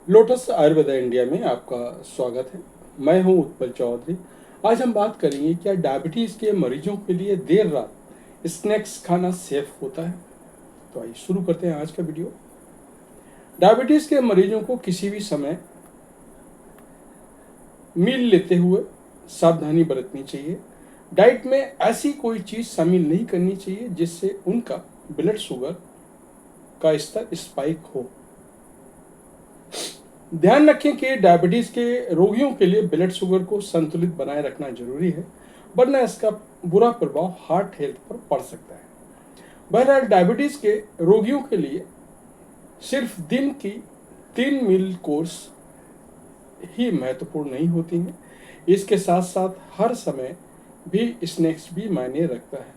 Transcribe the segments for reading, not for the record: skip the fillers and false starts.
Lotus Ayurveda India में आपका स्वागत है। मैं हूं उत्पल चौधरी। आज हम बात करेंगे क्या डायबिटीज़ के मरीजों के लिए देर रात स्नैक्स खाना सेफ होता है। तो आइए शुरू करते हैं आज का वीडियो। डायबिटीज़ के मरीजों को किसी भी समय मील लेते हुए सावधानी बरतनी चाहिए। डाइट में ऐसी कोई चीज़ शामिल नहीं करनी चाहिए जिससे उनका ब्लड शुगर का स्तर स्पाइक हो। ध्यान रखें कि डायबिटीज़ के रोगियों के लिए ब्लड शुगर को संतुलित बनाए रखना जरूरी है, वरना इसका बुरा प्रभाव हार्ट हेल्थ पर पड़ सकता है। बहरहाल डायबिटीज़ के रोगियों के लिए सिर्फ दिन की 3 मील कोर्स ही महत्वपूर्ण नहीं होती हैं। इसके साथ साथ हर समय भी स्नैक्स भी मायने रखता है।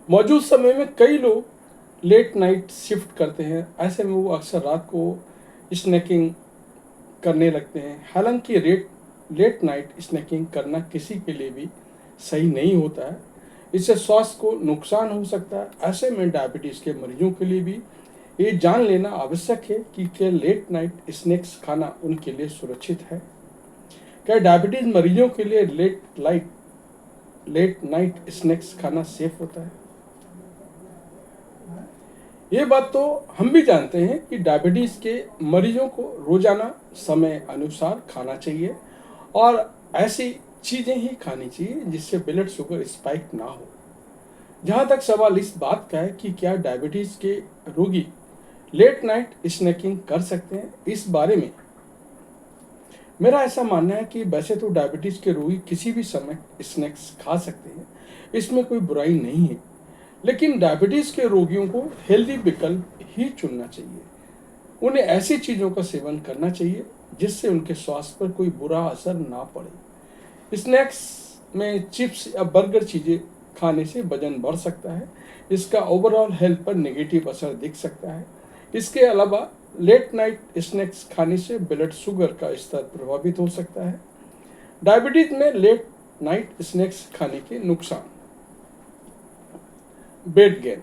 मौजूद समय में कई लोग लेट नाइट शिफ्ट करते हैं, ऐसे में वो अक्सर रात को स्नैकिंग करने लगते हैं। हालांकि लेट नाइट स्नैकिंग करना किसी के लिए भी सही नहीं होता है, इससे स्वास्थ्य को नुकसान हो सकता है। ऐसे में डायबिटीज़ के मरीजों के लिए भी ये जान लेना आवश्यक है कि क्या लेट नाइट स्नैक्स खाना उनके लिए सुरक्षित है। क्या डायबिटीज़ मरीजों के लिए लेट नाइट स्नैक्स खाना सेफ होता है। ये बात तो हम भी जानते हैं कि डायबिटीज़ के मरीजों को रोजाना समय अनुसार खाना चाहिए और ऐसी चीज़ें ही खानी चाहिए जिससे ब्लड शुगर स्पाइक ना हो। जहाँ तक सवाल इस बात का है कि क्या डायबिटीज़ के रोगी लेट नाइट स्नैकिंग कर सकते हैं, इस बारे में मेरा ऐसा मानना है कि वैसे तो डायबिटीज़ के रोगी किसी भी समय स्नैक्स खा सकते हैं, इसमें कोई बुराई नहीं है। लेकिन डायबिटीज़ के रोगियों को हेल्दी विकल्प ही चुनना चाहिए। उन्हें ऐसी चीज़ों का सेवन करना चाहिए जिससे उनके स्वास्थ्य पर कोई बुरा असर ना पड़े। स्नैक्स में चिप्स या बर्गर चीज़ें खाने से वजन बढ़ सकता है, इसका ओवरऑल हेल्थ पर नेगेटिव असर दिख सकता है। इसके अलावा लेट नाइट स्नैक्स खाने से ब्लड शुगर का स्तर प्रभावित हो सकता है। डायबिटीज़ में लेट नाइट स्नैक्स खाने के नुकसान। Weight gain.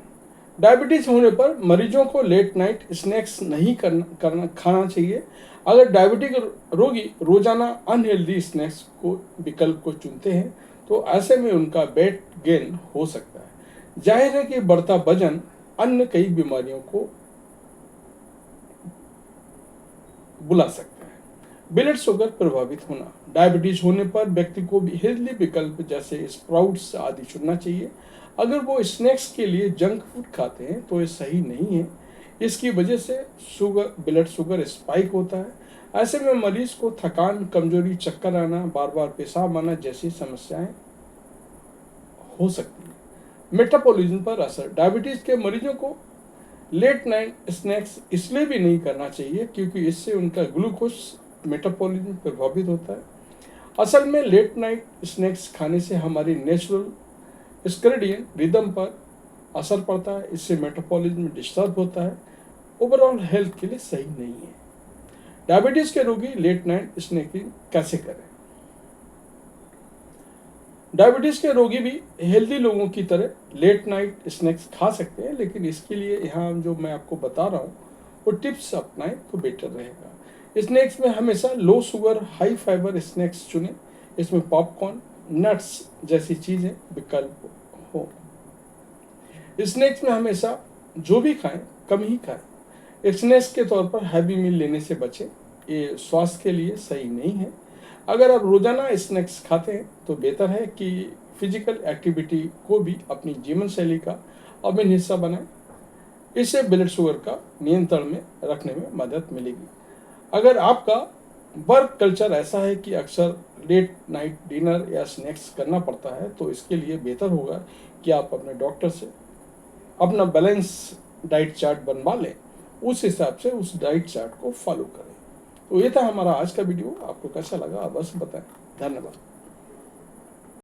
डायबिटीज होने पर मरीजों को लेट नाइट स्नैक्स नहीं खाना चाहिए। अगर डायबिटिक रोगी रोजाना अनहेल्दी स्नैक्स को विकल्प को चुनते हैं तो ऐसे में उनका वेट गेन हो सकता है। जाहिर है कि बढ़ता वजन अन्य कई बीमारियों को बुला सकता है। ब्लड शुगर प्रभावित होना। डायबिटीज होने पर व्यक्ति को भी हेल्दी विकल्प जैसे स्प्राउट्स आदि चुनना चाहिए। अगर वो स्नैक्स के लिए जंक फूड खाते हैं तो ये सही नहीं है। इसकी वजह से ब्लड शुगर स्पाइक होता है। ऐसे में मरीज को थकान, कमजोरी, चक्कर आना, बार बार पेशाब आना जैसी समस्याएं हो सकती हैं। मेटाबॉलिज्म पर असर। डायबिटीज के मरीजों को लेट नाइट स्नैक्स इसलिए भी नहीं करना चाहिए क्योंकि इससे उनका ग्लूकोज मेटाबॉलिज्म प्रभावित होता है। असल में लेट नाइट स्नैक्स खाने से हमारी नेचुरल स्कर्डियन रिदम पर असर पड़ता है, इससे मेटाबॉलिज्म डिस्टर्ब होता है, ओवरऑल हेल्थ के लिए सही नहीं है। डायबिटीज के रोगी लेट नाइट स्नैकिंग कैसे करें। डायबिटीज के रोगी भी हेल्दी लोगों की तरह लेट नाइट स्नैक्स खा सकते हैं, लेकिन इसके लिए यहाँ जो मैं आपको बता रहा हूँ वो टिप्स अपनाएं तो बेटर रहेगा। स्नैक्स में हमेशा low sugar high fibre snacks चुनें। इसमें पॉपकॉर्न, नट्स जैसी चीज़ें विकल्प हो। स्नैक्स में हमेशा जो भी खाएं कम ही खाएं। स्नैक्स के तौर पर हैवी मील लेने से बचें, ये स्वास्थ्य के लिए सही नहीं है। अगर आप रोजाना स्नैक्स खाते हैं तो बेहतर है कि फिजिकल एक्टिविटी को भी अपनी जीवन शैली का अभिन्न हिस्सा बनाएं। इससे ब्लड शुगर का नियंत्रण में रखने में मदद मिलेगी। अगर आपका वर्क कल्चर ऐसा है कि अक्सर लेट नाइट डिनर या स्नैक्स करना पड़ता है तो इसके लिए बेहतर होगा कि आप अपने डॉक्टर से अपना बैलेंस डाइट चार्ट बनवा लें, उस हिसाब से उस डाइट चार्ट को फॉलो करें। तो ये था हमारा आज का वीडियो। आपको कैसा लगा अवश्य बताएं। धन्यवाद।